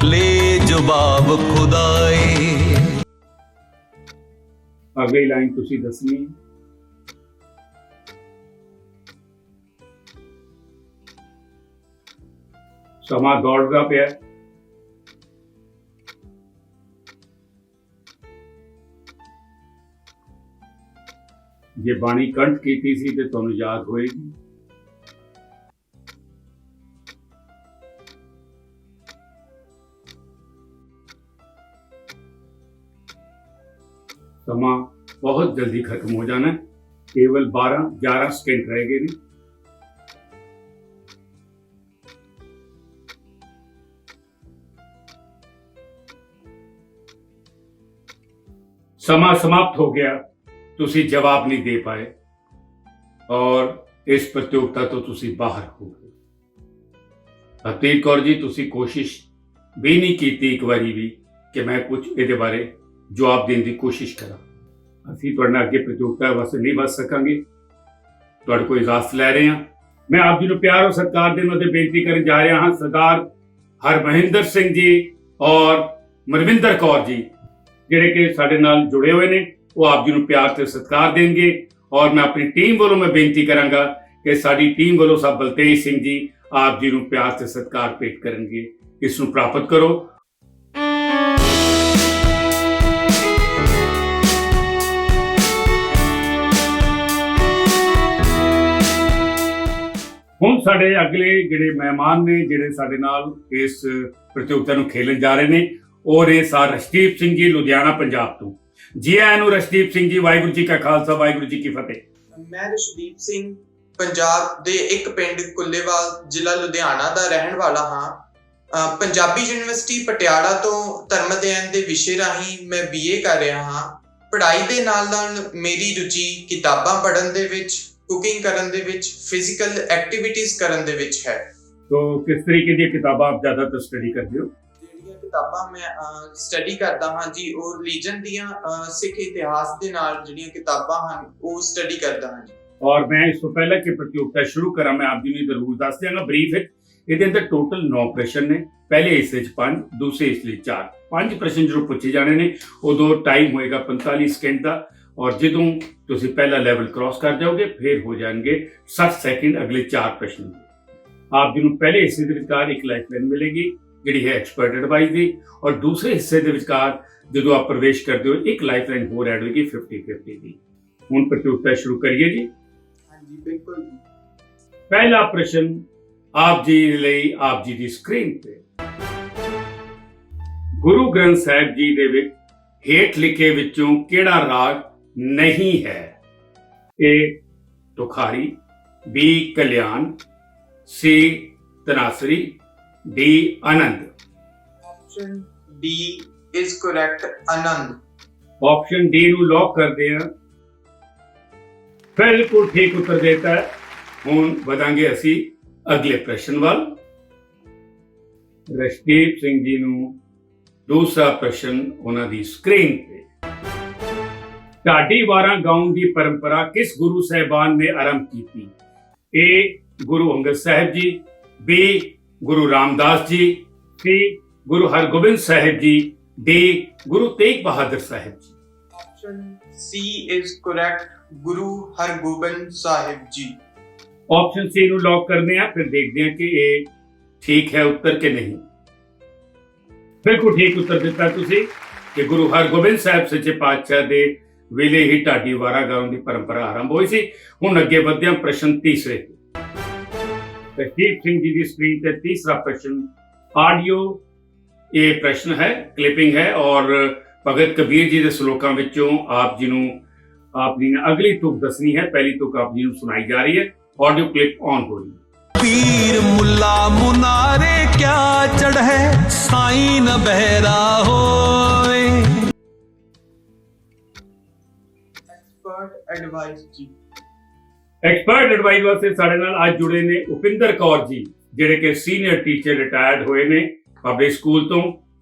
ले जवाब खुदाए। अगली लाइन तुसी दसनी है। समा दौड़दा पिया। ਜੇ ਬਾਣੀ ਕੰਠ ਕੀਤੀ ਸੀ ਤੇ ਤੁਹਾਨੂੰ ਯਾਦ ਹੋਏਗੀ। ਸਮਾਂ ਬਹੁਤ ਜਲਦੀ ਖਤਮ ਹੋ ਜਾਣਾ ਹੈ। ਕੇਵਲ 11 ਸਕਿੰਟ ਰਹਿ ਗਏ ਨੇ। ਸਮਾਂ ਸਮਾਪਤ ਹੋ ਗਿਆ। ਤੁਸੀਂ ਜਵਾਬ ਨਹੀਂ ਦੇ ਪਾਏ ਔਰ ਇਸ ਪ੍ਰਤੀਯੋਗਤਾ ਤੋਂ ਤੁਸੀਂ ਬਾਹਰ ਹੋ ਗਏ। ਹਰਪ੍ਰੀਤ ਕੌਰ ਜੀ, ਤੁਸੀਂ ਕੋਸ਼ਿਸ਼ ਵੀ ਨਹੀਂ ਕੀਤੀ ਇੱਕ ਵਾਰੀ ਵੀ ਕਿ ਮੈਂ ਕੁਝ ਇਹਦੇ ਬਾਰੇ ਜਵਾਬ ਦੇਣ ਦੀ ਕੋਸ਼ਿਸ਼ ਕਰਾਂ। ਅਸੀਂ ਤੁਹਾਡੇ ਨਾਲ ਅੱਗੇ ਪ੍ਰਤੀਯੋਗਤਾ ਵਾਸਤੇ ਨਹੀਂ ਵੱਧ ਸਕਾਂਗੇ। ਤੁਹਾਡੇ ਕੋਲ ਇਜਾਜ਼ਤ ਲੈ ਰਹੇ ਹਾਂ। ਮੈਂ ਆਪ ਜੀ ਨੂੰ ਪਿਆਰ ਔਰ ਸਤਿਕਾਰ ਦੇਣ ਵਾਸਤੇ ਬੇਨਤੀ ਕਰਨ ਜਾ ਰਿਹਾ ਹਾਂ। ਸਰਦਾਰ ਹਰਮਹਿੰਦਰ ਸਿੰਘ ਜੀ ਔਰ ਮਨਵਿੰਦਰ ਕੌਰ ਜੀ ਜਿਹੜੇ ਕਿ ਸਾਡੇ ਨਾਲ ਜੁੜੇ ਹੋਏ ਨੇ, ਉਹ ਆਪ ਜੀ ਨੂੰ ਪਿਆਰ ਤੇ ਸਤਿਕਾਰ ਦੇਣਗੇ ਔਰ ਮੈਂ ਆਪਣੀ ਟੀਮ ਵੱਲੋਂ ਮੈਂ ਬੇਨਤੀ ਕਰਾਂਗਾ ਕਿ ਸਾਡੀ ਟੀਮ ਵੱਲੋਂ ਸਾਹਿਬ ਬਲਤੇਜ ਸਿੰਘ ਜੀ ਆਪ ਜੀ ਨੂੰ ਪਿਆਰ ਤੇ ਸਤਿਕਾਰ ਭੇਟ ਕਰਨਗੇ। ਇਸ ਨੂੰ ਪ੍ਰਾਪਤ ਕਰੋ। ਹੁਣ ਸਾਡੇ ਅਗਲੇ ਜਿਹੜੇ ਮਹਿਮਾਨ ਨੇ ਜਿਹੜੇ ਸਾਡੇ ਨਾਲ ਇਸ ਪ੍ਰਤੀਯੋਗਤਾ ਨੂੰ ਖੇਲਣ ਜਾ ਰਹੇ ਨੇ, ਉਹ ਨੇ ਸਰ ਰਸ਼ਦੀਪ ਸਿੰਘ ਜੀ ਲੁਧਿਆਣਾ ਪੰਜਾਬ ਤੋਂ। ਜੀ ਆਇਆਂ ਨੂੰ ਰਸ਼ਦੀਪ ਸਿੰਘ ਜੀ। ਵਾਹਿਗੁਰੂ ਜੀ ਕਾ ਖਾਲਸਾ ਵਾਹਿਗੁਰੂ ਜੀ ਕੀ ਫਤਿਹ। ਮੈਂ ਰਸ਼ਦੀਪ ਸਿੰਘ ਪੰਜਾਬ ਦੇ ਇੱਕ ਪਿੰਡ ਕੁੱਲੇਵਾਲ ਜ਼ਿਲ੍ਹਾ ਲੁਧਿਆਣਾ ਦਾ ਰਹਿਣ ਵਾਲਾ ਹਾਂ। ਪੰਜਾਬੀ ਯੂਨੀਵਰਸਿਟੀ ਪਟਿਆਲਾ ਤੋਂ ਧਰਮ ਅਧਿਐਨ ਦੇ ਵਿਸ਼ੇ ਰਾਹੀਂ ਮੈਂ BA ਕਰ ਰਿਹਾ ਹਾਂ। ਪੜ੍ਹਾਈ ਦੇ ਨਾਲ ਨਾਲ ਮੇਰੀ ਰੁਚੀ ਕਿਤਾਬਾਂ ਪੜ੍ਹਨ ਦੇ ਵਿੱਚ, ਕੁਕਿੰਗ ਕਰਨ ਦੇ ਵਿੱਚ, ਫਿਜ਼ੀਕਲ ਐਕਟੀਵਿਟੀਜ਼ ਕਰਨ ਦੇ ਵਿੱਚ ਹੈ। तो किस तरीके दी किताबां आप ज्यादातर स्टडी करते हो? ਜਿਹੜੀਆਂ ਕਿਤਾਬਾਂ ਮੈਂ ਸਟੱਡੀ ਕਰਦਾ ਹਾਂ ਜੀ, ਉਹ ਰਿਲੀਜਨ ਦੀਆਂ ਸਿੱਖ ਇਤਿਹਾਸ ਦੇ ਨਾਲ ਜਿਹੜੀਆਂ ਕਿਤਾਬਾਂ ਹਨ ਉਹ ਸਟੱਡੀ ਕਰਦਾ ਹਾਂ ਜੀ। और मैं इस तो पहले कि प्रतियोगिता शुरू करा मैं आप जी ਨੂੰ ਜ਼ਰੂਰ ਦੱਸ ਦਿਆਂਗਾ ਬਰੀਫ ਇਹਦੇ ਅੰਦਰ ਟੋਟਲ 9 ਪ੍ਰਸ਼ਨ ਨੇ। ਪਹਿਲੇ ਹਿੱਸੇ 'ਚ 5, ਦੂਸਰੇ ਹਿੱਸੇ ਲਈ 4। 5 ਪ੍ਰਸ਼ਨ ਜਦੋਂ ਪੁੱਛੇ ਜਾਣੇ ਨੇ ਉਦੋਂ ਟਾਈਮ ਹੋਏਗਾ 45 ਸਕਿੰਟ ਦਾ, ਔਰ ਜਦੋਂ ਤੁਸੀਂ ਪਹਿਲਾ ਲੈਵਲ ਕ੍ਰਾਸ ਕਰ ਜਾਓਗੇ ਫਿਰ ਹੋ ਜਾਣਗੇ 60 ਸੈਕਿੰਡ ਅਗਲੇ 4 ਪ੍ਰਸ਼ਨ ਦੇ। ਆਪ ਜੀ ਨੂੰ ਪਹਿਲੇ ਹਿੱਸੇ ਦੇ ਵਿਚਕਾਰ ਇੱਕ ਲਾਈਫਲਾਈਨ ਮਿਲੇਗੀ ਜਿਹੜੀ ਹੈ ਐਕਸਪਰਟ ਐਡਵਾਈਸ ਦੀ, ਔਰ ਦੂਸਰੇ ਹਿੱਸੇ ਦੇ ਵਿਚਕਾਰ ਜਦੋਂ ਆਪ ਪ੍ਰਵੇਸ਼ ਕਰਦੇ ਹੋ ਇੱਕ ਲਾਈਫਲਾਈਨ ਹੋਰ ਐਡ ਹੋਏਗੀ 50-50 ਦੀ। ਹੁਣ ਪ੍ਰਤੀਯੋਗਤਾ ਸ਼ੁਰੂ ਕਰੀਏ ਜੀ। ਹਾਂਜੀ ਬਿਲਕੁਲ ਜੀ। ਪਹਿਲਾ ਪ੍ਰਸ਼ਨ ਆਪ ਜੀ ਲਈ ਆਪ ਜੀ ਦੀ ਸਕਰੀਨ ਤੇ। ਗੁਰੂ ਗ੍ਰੰਥ ਸਾਹਿਬ ਜੀ ਦੇ ਵਿੱਚ ਹੇਠ ਲਿਖੇ ਵਿੱਚੋਂ ਕਿਹੜਾ ਰਾਗ ਨਹੀਂ ਹੈ? A Tukhari, B Kalyan, C ਤਨਾਸਰੀ, D Anand. Option D is correct, Anand. Option D ਨੂੰ ਲੌਕ ਕਰਦੇ ਹਾਂ। ਬਿਲਕੁਲ ਠੀਕ ਉੱਤਰ ਦੇਤਾ ਹੈ। ਹੁਣ ਵਧਾਂਗੇ ਅਸੀਂ ਅਗਲੇ ਪ੍ਰਸ਼ਨ ਵੱਲ। ਰਸ਼ਦੀਪ ਸਿੰਘ ਜੀ ਨੂੰ ਦੂਸਰਾ ਪ੍ਰਸ਼ਨ ਉਹਨਾਂ ਦੀ ਸਕਰੀਨ ਤੇ। ਢਾਡੀ ਵਾਰਾਂ ਗਾਉਣ ਦੀ ਪਰੰਪਰਾ ਕਿਸ ਗੁਰੂ ਸਾਹਿਬਾਨ ਨੇ ਆਰੰਭ ਕੀਤੀ? A Guru Angad Sahib ji, B Guru Ramdas ji, C Guru Hargobind Sahib ji, D Guru Tegh Bahadur Sahib ji. Option C is correct, Guru Hargobind Sahib ji. Option C ਨੂੰ ਲੌਕ ਕਰਨੇ ਆ, ਫਿਰ ਦੇਖਦੇ ਹਾਂ ਕਿ ਇਹ ਠੀਕ ਹੈ ਉੱਤਰ ਕਿ ਨਹੀਂ। ਬਿਲਕੁਲ ਠੀਕ ਉੱਤਰ ਦਿੱਤਾ ਤੁਸੀਂ ਕਿ ਗੁਰੂ ਹਰਗੋਬਿੰਦ ਸਾਹਿਬ ਸੱਚੇ ਪਾਤਸ਼ਾਹ ਦੇ ਵੇਲੇ ਹੀ ਢਾਡੀ ਵਾਰਾਂ ਗਾਉਣ ਦੀ ਪਰੰਪਰਾ ਆਰੰਭ ਹੋਈ ਸੀ। ਹੁਣ ਅੱਗੇ ਵਧਦੇ ਹਾਂ ਪ੍ਰਸ਼ਨ ਤੀਸਰੇ ਤੇ। ਰਸ਼ਦੀਪ ਸਿੰਘ ਜੀ ਦੀ ਸਕਰੀਨ ਤੇ ਤੀਸਰਾ ਪ੍ਰਸ਼ਨ ਆਡੀਓ ਇਹ ਪ੍ਰਸ਼ਨ ਹੈ, ਕਲਿੱਪਿੰਗ ਹੈ, ਔਰ ਭਗਤ ਕਬੀਰ ਜੀ ਦੇ ਸ਼ਲੋਕਾਂ ਵਿੱਚੋਂ ਆਪ ਜੀ ਨੂੰ ਆਪ ਜੀ ਨੇ ਅਗਲੀ ਤੁਕ ਦੱਸਣੀ ਹੈ। ਪਹਿਲੀ ਤੁਕ ਆਪ ਜੀ ਨੂੰ ਸੁਣਾਈ ਜਾ ਰਹੀ ਹੈ। ऑडियो क्लिप ऑन हो रही है। पीर मुल्ला मुनारे क्या चढ़ है, साईं न बहरा होए। ਐਕਸਪਰਟ ਐਡਵਾਈਸ ਜੀ। ਐਕਸਪਰਟ ਐਡਵਾਈਸ ਵਾਸਤੇ ਸਾਡੇ ਨਾਲ ਅੱਜ ਜੁੜੇ ਨੇ ਉਪਿੰਦਰ ਕੌਰ ਜੀ, ਜਿਹੜੇ ਕਿ ਸੀਨੀਅਰ ਟੀਚਰ ਰਿਟਾਇਰਡ ਹੋਏ ਨੇ ਪਬਲਿਕ ਸਕੂਲ ਤੋਂ।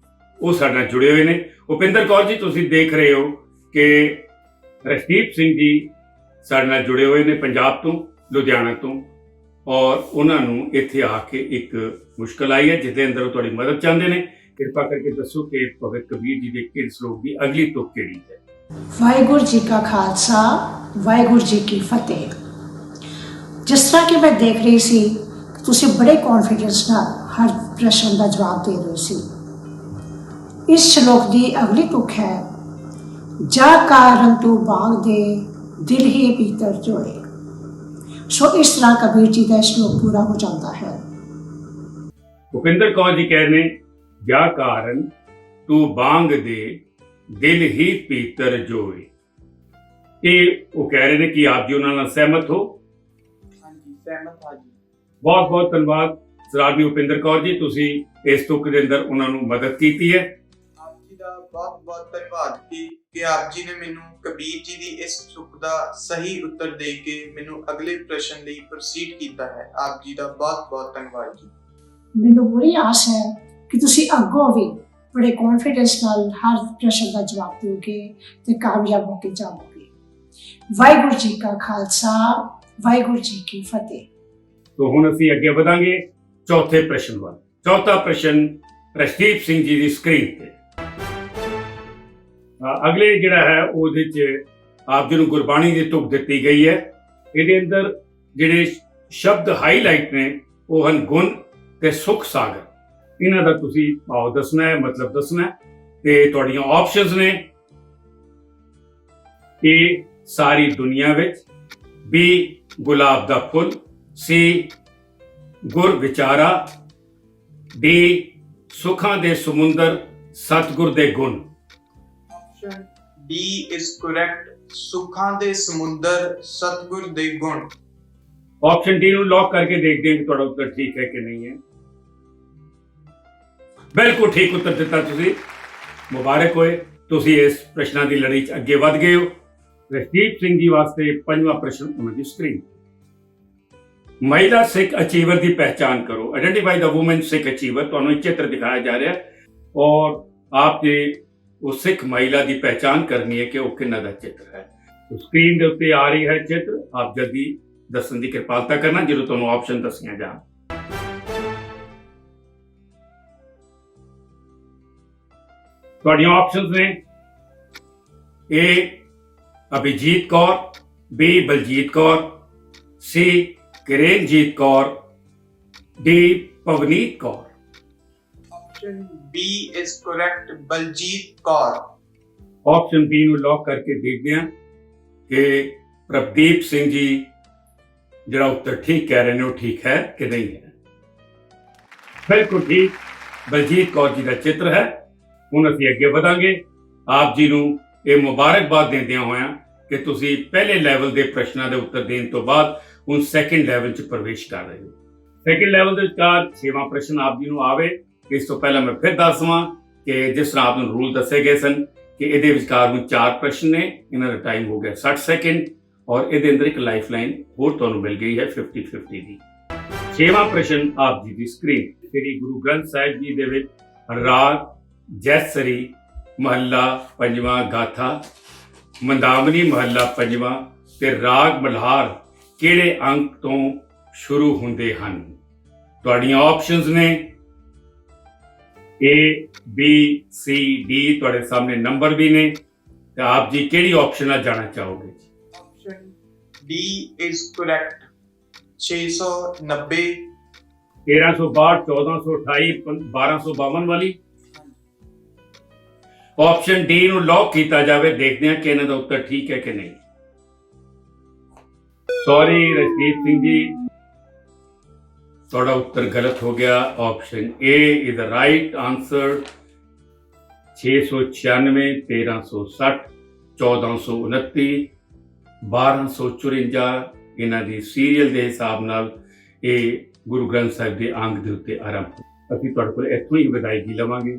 ਉਹ ਸਾਡੇ ਨਾਲ ਜੁੜੇ ਹੋਏ ਨੇ। ਉਪਿੰਦਰ ਕੌਰ ਜੀ, ਤੁਸੀਂ ਦੇਖ ਰਹੇ ਹੋ ਕਿ ਰਸ਼ਦੀਪ ਸਿੰਘ ਜੀ ਸਾਡੇ ਨਾਲ ਜੁੜੇ ਹੋਏ ਨੇ ਪੰਜਾਬ ਤੋਂ, ਲੁਧਿਆਣਾ ਤੋਂ, ਔਰ ਉਹਨਾਂ ਨੂੰ ਇੱਥੇ ਆ ਕੇ ਇੱਕ ਮੁਸ਼ਕਲ ਆਈ ਹੈ ਜਿਹਦੇ ਅੰਦਰ ਉਹ ਤੁਹਾਡੀ ਮਦਦ ਚਾਹੁੰਦੇ ਨੇ। ਕਿਰਪਾ ਕਰਕੇ ਦੱਸੋ ਕਿ ਭਗਤ ਕਬੀਰ ਜੀ ਦੇ ਕਿਹੜੇ ਸ਼ਲੋਕ ਦੀ ਅਗਲੀ ਤੁਕ ਕਿਹੜੀ ਹੈ? ਵਾਹਿਗੁਰੂ ਜੀ ਕਾ ਖਾਲਸਾ, ਵਾਹਿਗੁਰੂ ਜੀ ਕੀ ਫਤਿਹ। ਜਿਸ ਤਰ੍ਹਾਂ ਕਿ ਮੈਂ ਦੇਖ ਰਹੀ ਸੀ ਤੁਸੀਂ ਬੜੇ ਕੌਨਫੀਡੈਂਸ ਨਾਲ ਹਰ ਪ੍ਰਸ਼ਨ ਦਾ ਜਵਾਬ ਦੇ ਰਹੇ ਸੀ। ਇਸ ਸ਼ਲੋਕ ਦੀ ਅਗਲੀ ਤੁਕ ਹੈ, ਜਾ ਕਾਰਨ ਤੂੰ ਬਾਗ ਦੇ ਦਿਲ ਹੀ ਭੀਤਰ ਜੋਏ। ਸੋ ਇਸ ਤਰ੍ਹਾਂ ਕਬੀਰ ਜੀ ਦਾ ਸ਼ਲੋਕ ਪੂਰਾ ਹੋ ਜਾਂਦਾ ਹੈ। ਭੁਪਿੰਦਰ ਕੌਰ ਜੀ ਕਹਿ ਰਹੇ ਨੇ, ਜਾ ਕਾਰਨ ਤੂੰ ਬਾਂਗ ਦੇ ਦਿਲ ਹੀ ਭੀਤਰ ਜੋਏ। ਇਹ ਉਹ ਕਹਿ ਰਹੇ ਨੇ ਕਿ ਆਪ ਜੀ ਉਹਨਾਂ ਨਾਲ ਸਹਿਮਤ ਹੋ? ਹਾਂਜੀ ਸਹਿਮਤ ਹਾਂ ਜੀ। ਬਹੁਤ ਬਹੁਤ ਧੰਨਵਾਦ ਸਰਾਰਨੀ ਉਪਿੰਦਰ ਕੌਰ ਜੀ, ਤੁਸੀਂ ਇਸ ਤੁਕ ਦੇ ਅੰਦਰ ਉਹਨਾਂ ਨੂੰ ਮਦਦ ਕੀਤੀ ਹੈ। ਆਪ ਜੀ ਦਾ ਬਹੁਤ ਬਹੁਤ ਧੰਨਵਾਦ ਕਿ ਆਪ ਜੀ ਨੇ ਮੈਨੂੰ ਕਬੀਰ ਜੀ ਦੀ ਇਸ ਤੁਕ ਦਾ ਸਹੀ ਉੱਤਰ ਦੇ ਕੇ ਮੈਨੂੰ ਅਗਲੇ ਪ੍ਰਸ਼ਨ ਲਈ ਪ੍ਰੋਸੀਡ ਕੀਤਾ ਹੈ। ਆਪ ਜੀ ਦਾ ਬਹੁਤ ਬਹੁਤ ਧੰਨਵਾਦ ਜੀ। ਮੈਨੂੰ ਪੂਰੀ ਆਸ ਹੈ ਕਿ ਤੁਸੀਂ ਅੱਗੋਂ ਵੀ ਬੜੇ ਕੌਨਫੀਡੈਂਸ ਨਾਲ ਹਰ ਪ੍ਰਸ਼ਨ ਦਾ ਜਵਾਬ ਦਿਓਗੇ ਤੇ ਕਾਮਯਾਬ ਹੋ ਕੇ ਜਾਓਗੇ। ਵਾਹਿਗੁਰੂ ਜੀ ਕਾ ਖਾਲਸਾ, ਵਾਹਿਗੁਰੂ ਜੀ ਕੀ ਫਤਿਹ। तो ਹੁਣ ਅਸੀਂ ਅੱਗੇ ਵਧਾਂਗੇ ਚੌਥੇ ਪ੍ਰਸ਼ਨ ਵੱਲ। ਚੌਥਾ ਪ੍ਰਸ਼ਨ ਰਸ਼ਦੀਪ ਸਿੰਘ ਜੀ ਦੀ ਸਕਰੀਨ ਤੇ। ਅਗਲੇ ਜਿਹੜਾ ਹੈ ਉਹਦੇ 'ਚ ਆਪ ਜੀ ਨੂੰ ਗੁਰਬਾਣੀ ਦੀ ਤੁਕ ਦਿੱਤੀ ਗਈ ਹੈ। ਇਹਦੇ ਅੰਦਰ ਜਿਹੜੇ ਸ਼ਬਦ ਹਾਈਲਾਈਟ ਨੇ ਉਹ ਹਨ ਗੁਣ ਤੇ ਸੁਖ ਸਾਗਰ। ਇਹਨਾਂ ਦਾ ਤੁਸੀਂ ਭਾਵ ਦੱਸਣਾ ਹੈ, ਮਤਲਬ ਦੱਸਣਾ ਹੈ। ਤੇ ਤੁਹਾਡੀਆਂ ਆਪਸ਼ਨਸ ਨੇ, A ਸਾਰੀ ਦੁਨੀਆ ਵਿੱਚ, B ਗੁਲਾਬ ਦਾ ਫੁੱਲ, C ਗੁਰ ਵਿਚਾਰਾ, D ਸੁਖਾਂ ਦੇ ਸਮੁੰਦਰ ਸਤਿਗੁਰ ਦੇ ਗੁਣ। ਆਪਸ਼ਨ D ਇਜ਼ ਕਰੈਕਟ, ਸੁਖਾਂ ਦੇ ਸਮੁੰਦਰ ਸਤਿਗੁਰ ਦੇ ਗੁਣ। ਆਪਸ਼ਨ D ਨੂੰ ਲੌਕ ਕਰਕੇ ਦੇਖਦੇ ਹਾਂ ਕਿ ਤੁਹਾਡਾ ਉੱਤਰ ਠੀਕ ਹੈ ਕਿ ਨਹੀਂ ਹੈ। ਬਿਲਕੁਲ ਠੀਕ ਉੱਤਰ ਦਿੱਤਾ ਤੁਸੀਂ, ਮੁਬਾਰਕ ਹੋਏ। ਤੁਸੀਂ ਇਸ ਪ੍ਰਸ਼ਨਾਂ ਦੀ ਲੜੀ 'ਚ ਅੱਗੇ ਵਧ ਗਏ ਹੋ। ਰਸ਼ਦੀਪ ਸਿੰਘ ਜੀ ਵਾਸਤੇ ਪੰਜਵਾਂ ਪ੍ਰਸ਼ਨ ਉਹਨਾਂ ਦੀ ਸਕਰੀਨ। ਮਹਿਲਾ ਸਿੱਖ ਅਚੀਵਰ ਦੀ ਪਹਿਚਾਨ ਕਰੋ। ਆਇਡੈਂਟੀਫਾਈ ਦਾ ਵੂਮਨ ਸਿੱਖ ਅਚੀਵਰ। ਤੁਹਾਨੂੰ ਇੱਕ ਚਿੱਤਰ ਦਿਖਾਇਆ ਜਾ ਰਿਹਾ ਹੈ ਔਰ ਆਪ ਨੇ ਉਸ ਸਿੱਖ ਮਹਿਲਾ ਦੀ ਪਹਿਚਾਨ ਕਰਨੀ ਹੈ ਕਿ ਉਹ ਕਿੰਨਾ ਦਾ ਚਿੱਤਰ ਹੈ। ਸਕਰੀਨ ਦੇ ਉੱਤੇ ਆ ਰਹੀ ਹੈ ਚਿੱਤਰ। ਆਪ ਜਲਦੀ ਦੱਸਣ ਦੀ ਕਿਰਪਾਲਤਾ ਕਰਨਾ ਜਦੋਂ ਤੁਹਾਨੂੰ ਆਪਸ਼ਨ ਦੱਸੀਆਂ ਜਾਣ। ਤੁਹਾਡੀਆਂ ਆਪਸ਼ਨਸ ਨੇ A Abhijeet Kaur, B Baljeet Kaur, C Kiranjeet Kaur, D Pavneet Kaur. Option B is correct, Baljeet Kaur. Option B ਨੂੰ ਲੌਕ ਕਰਕੇ ਦੇਖਦੇ ਹਾਂ ਕਿ ਪ੍ਰਭਦੀਪ ਸਿੰਘ ਜੀ ਜਿਹੜਾ ਉੱਤਰ ਠੀਕ ਕਹਿ ਰਹੇ ਨੇ ਉਹ ਠੀਕ ਹੈ ਕਿ ਨਹੀਂ ਹੈ। ਬਿਲਕੁਲ ਠੀਕ, ਬਲਜੀਤ ਕੌਰ ਜੀ ਦਾ ਚਿੱਤਰ ਹੈ। ਹੁਣ ਅਸੀਂ ਅੱਗੇ ਵਧਾਂਗੇ। ਆਪ ਜੀ ਨੂੰ ਇਹ ਮੁਬਾਰਕਬਾਦ ਦਿੰਦਿਆਂ ਹੋਇਆਂ ਕਿ ਤੁਸੀਂ ਪਹਿਲੇ ਲੈਵਲ ਦੇ ਪ੍ਰਸ਼ਨਾਂ ਦੇ ਉੱਤਰ ਦੇਣ ਤੋਂ ਬਾਅਦ ਹੁਣ ਸੈਕੰਡ ਲੈਵਲ 'ਚ ਪ੍ਰਵੇਸ਼ ਕਰ ਰਹੇ ਹੋ। ਸੈਕੰਡ ਲੈਵਲ ਦੇ ਵਿਚਕਾਰ 6ਵਾਂ ਪ੍ਰਸ਼ਨ ਆਪ ਜੀ ਨੂੰ ਆਵੇ। ਇਸ ਤੋਂ ਪਹਿਲਾਂ ਮੈਂ ਫਿਰ ਦੱਸ ਦਵਾਂ ਕਿ ਜਿਸ ਤਰ੍ਹਾਂ ਆਪ ਨੂੰ ਰੂਲ ਦੱਸੇ ਗਏ ਸਨ ਕਿ ਇਹਦੇ ਵਿਚਕਾਰ ਨੂੰ 4 ਪ੍ਰਸ਼ਨ ਨੇ, ਇਹਨਾਂ ਦਾ ਟਾਈਮ ਹੋ ਗਿਆ 60 ਸੈਕਿੰਡ ਔਰ ਇਹਦੇ ਅੰਦਰ ਇੱਕ ਲਾਈਫ ਲਾਈਨ ਹੋਰ ਤੁਹਾਨੂੰ ਮਿਲ ਗਈ ਹੈ 50-50 ਦੀ। 6ਵਾਂ ਪ੍ਰਸ਼ਨ ਆਪ ਜੀ ਦੀ ਸਕਰੀਨ। ਸ੍ਰੀ ਗੁਰੂ ਗ੍ਰੰਥ ਸਾਹਿਬ ਜੀ ਦੇ ਵਿੱਚ ਰਾਗ ਜੈਸਰੀ ਮਹੱਲਾ 5ਵਾਂ ਗਾਥਾ, ਮੰਦਾਵਨੀ ਮਹੱਲਾ 5ਵਾਂ ਤੇ ਰਾਗ ਮਲਹਾਰ ਕਿਹੜੇ ਅੰਕ ਤੋਂ ਸ਼ੁਰੂ ਹੁੰਦੇ ਹਨ? ਤੁਹਾਡੀਆਂ ਆਪਸ਼ਨਸ ਨੇ A, B, C, D। ਤੁਹਾਡੇ ਸਾਹਮਣੇ ਨੰਬਰ ਵੀ ਨੇ ਤੇ ਆਪ ਜੀ ਕਿਹੜੀ ਆਪਸ਼ਨ ਨਾਲ ਜਾਣਾ ਚਾਹੋਗੇ? Option D is correct, 690। 1362, 1428, 1252 ਵਾਲੀ। ਆਪਸ਼ਨ ਡੀ ਨੂੰ ਲੌਕ ਕੀਤਾ ਜਾਵੇ। ਦੇਖਦੇ ਹਾਂ ਕਿ ਇਹਨਾਂ ਦਾ ਉੱਤਰ ਠੀਕ ਹੈ ਕਿ ਨਹੀਂ। ਸੌਰੀ ਰਜਦੀਪ ਸਿੰਘ ਜੀ, ਤੁਹਾਡਾ ਉੱਤਰ ਗਲਤ ਹੋ ਗਿਆ। Option A is the right answer. 696, 1360, 1429, 1254 ਇਹਨਾਂ ਦੀ ਸੀਰੀਅਲ ਦੇ ਹਿਸਾਬ ਨਾਲ ਇਹ ਗੁਰੂ ਗ੍ਰੰਥ ਸਾਹਿਬ ਦੇ ਅੰਗ ਦੇ ਉੱਤੇ ਆਰੰਭ। ਅਸੀਂ ਤੁਹਾਡੇ ਕੋਲ ਇੱਥੋਂ ਹੀ ਵਿਦਾਇਗੀ ਲਵਾਂਗੇ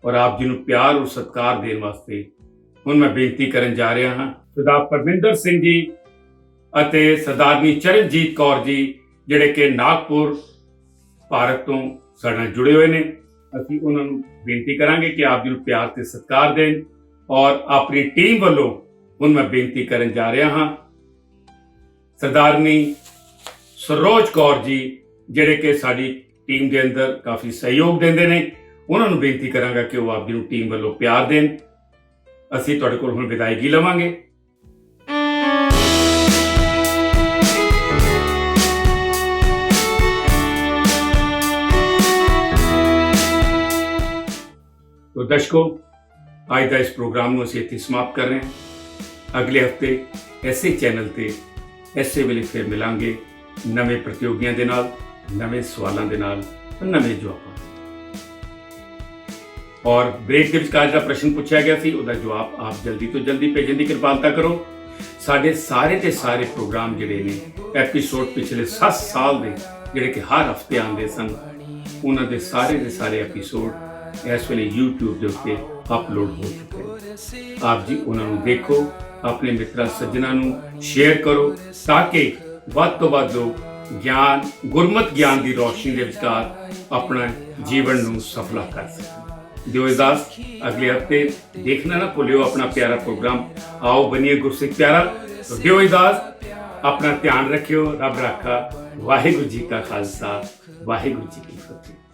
ਔਰ ਆਪ ਜੀ ਨੂੰ ਪਿਆਰ ਔਰ ਸਤਿਕਾਰ ਦੇਣ ਵਾਸਤੇ ਹੁਣ ਮੈਂ ਬੇਨਤੀ ਕਰਨ ਜਾ ਰਿਹਾ ਹਾਂ ਸਰਦਾਰ ਪਰਮਿੰਦਰ ਸਿੰਘ ਜੀ ਅਤੇ ਸਰਦਾਰਨੀ ਚਰਨਜੀਤ ਕੌਰ ਜੀ, ਜਿਹੜੇ ਕਿ ਨਾਗਪੁਰ ਭਾਰਤ ਤੋਂ ਸਾਡੇ ਨਾਲ ਜੁੜੇ ਹੋਏ ਨੇ। ਅਸੀਂ ਉਹਨਾਂ ਨੂੰ ਬੇਨਤੀ ਕਰਾਂਗੇ ਕਿ ਆਪ ਜੀ ਨੂੰ ਪਿਆਰ ਤੇ ਸਤਿਕਾਰ ਦੇਣ ਔਰ ਆਪਣੀ ਟੀਮ ਵੱਲੋਂ ਹੁਣ ਮੈਂ ਬੇਨਤੀ ਕਰਨ ਜਾ ਰਿਹਾ ਹਾਂ ਸਰਦਾਰਨੀ ਸਰੋਜ ਕੌਰ ਜੀ, ਜਿਹੜੇ ਕਿ ਸਾਡੀ ਟੀਮ ਦੇ ਅੰਦਰ ਕਾਫੀ ਸਹਿਯੋਗ ਦਿੰਦੇ ਨੇ। ਉਹਨਾਂ ਨੂੰ ਬੇਨਤੀ ਕਰਾਂਗਾ ਕਿ ਉਹ ਆਪ ਜੀ ਨੂੰ ਟੀਮ ਵੱਲੋਂ ਪਿਆਰ ਦੇਣ। ਅਸੀਂ ਤੁਹਾਡੇ ਕੋਲ ਹੁਣ ਵਿਦਾਇਗੀ ਲਵਾਂਗੇ। तो दर्शकों, आज का इस प्रोग्राम ਨੂੰ ਅਸੀਂ ਇੱਥੇ ਸਮਾਪਤ ਕਰ ਰਹੇ ਹਾਂ। ਅਗਲੇ ਹਫਤੇ ਐਸੇ ਚੈਨਲ ਤੇ ਐਸੇ ਵੇਲੇ ਫਿਰ ਮਿਲਾਂਗੇ ਨਵੇਂ ਪ੍ਰਤੀਯੋਗੀਆਂ ਦੇ ਨਾਲ, ਨਵੇਂ ਸਵਾਲਾਂ ਦੇ ਨਾਲ, ਨਵੇਂ ਜਵਾਬਾਂ। ਔਰ ਬ੍ਰੇਕ ਦੇ ਵਿਚਕਾਰ ਜਿਹੜਾ ਪ੍ਰਸ਼ਨ ਪੁੱਛਿਆ ਗਿਆ ਸੀ ਉਹਦਾ ਜਵਾਬ ਆਪ ਜਲਦੀ ਤੋਂ ਜਲਦੀ ਭੇਜਣ ਦੀ ਕਿਰਪਾਲਤਾ ਕਰੋ। ਸਾਡੇ ਸਾਰੇ ਦੇ ਸਾਰੇ ਪ੍ਰੋਗਰਾਮ ਜਿਹੜੇ ਨੇ ਐਪੀਸੋਡ ਪਿਛਲੇ 7 ਸਾਲ ਦੇ ਜਿਹੜੇ ਕਿ ਹਰ ਹਫਤੇ ਆਉਂਦੇ ਸਨ, ਉਹਨਾਂ ਦੇ ਸਾਰੇ ਐਪੀਸੋਡ ਇਸ ਵੇਲੇ YouTube ਦੇ ਉੱਤੇ ਅਪਲੋਡ ਹੋ ਚੁੱਕੇ ਨੇ। ਆਪ ਜੀ ਉਹਨਾਂ ਨੂੰ ਦੇਖੋ, ਆਪਣੇ ਮਿੱਤਰਾਂ ਸੱਜਣਾਂ ਨੂੰ ਸ਼ੇਅਰ ਕਰੋ ਤਾਂ ਕਿ ਵੱਧ ਤੋਂ ਵੱਧ ਲੋਕ ਗਿਆਨ, ਗੁਰਮਤਿ ਗਿਆਨ ਦੀ ਰੋਸ਼ਨੀ ਦੇ ਵਿਚਕਾਰ ਆਪਣਾ ਜੀਵਨ ਨੂੰ ਸਫਲਾ ਕਰ ਸਕਣ। ਦਿਓ ਇਜਾਜ਼ਤ, ਅਗਲੇ ਹਫਤੇ ਦੇਖਣਾ ਨਾ ਭੁੱਲਿਓ ਆਪਣਾ ਪਿਆਰਾ ਪ੍ਰੋਗਰਾਮ ਆਓ ਬਨੀਏ ਗੁਰਸਿੱਖ ਪਿਆਰਾ। तो ਦਿਓ ਇਜਾਜ਼ਤ, ਆਪਣਾ ਧਿਆਨ ਰੱਖਿਓ। ਰੱਬ ਰਾਖਾ। ਵਾਹਿਗੁਰੂ ਜੀ ਕਾ ਖਾਲਸਾ, ਵਾਹਿਗੁਰੂ ਜੀ ਕੀ ਫਤਿਹ।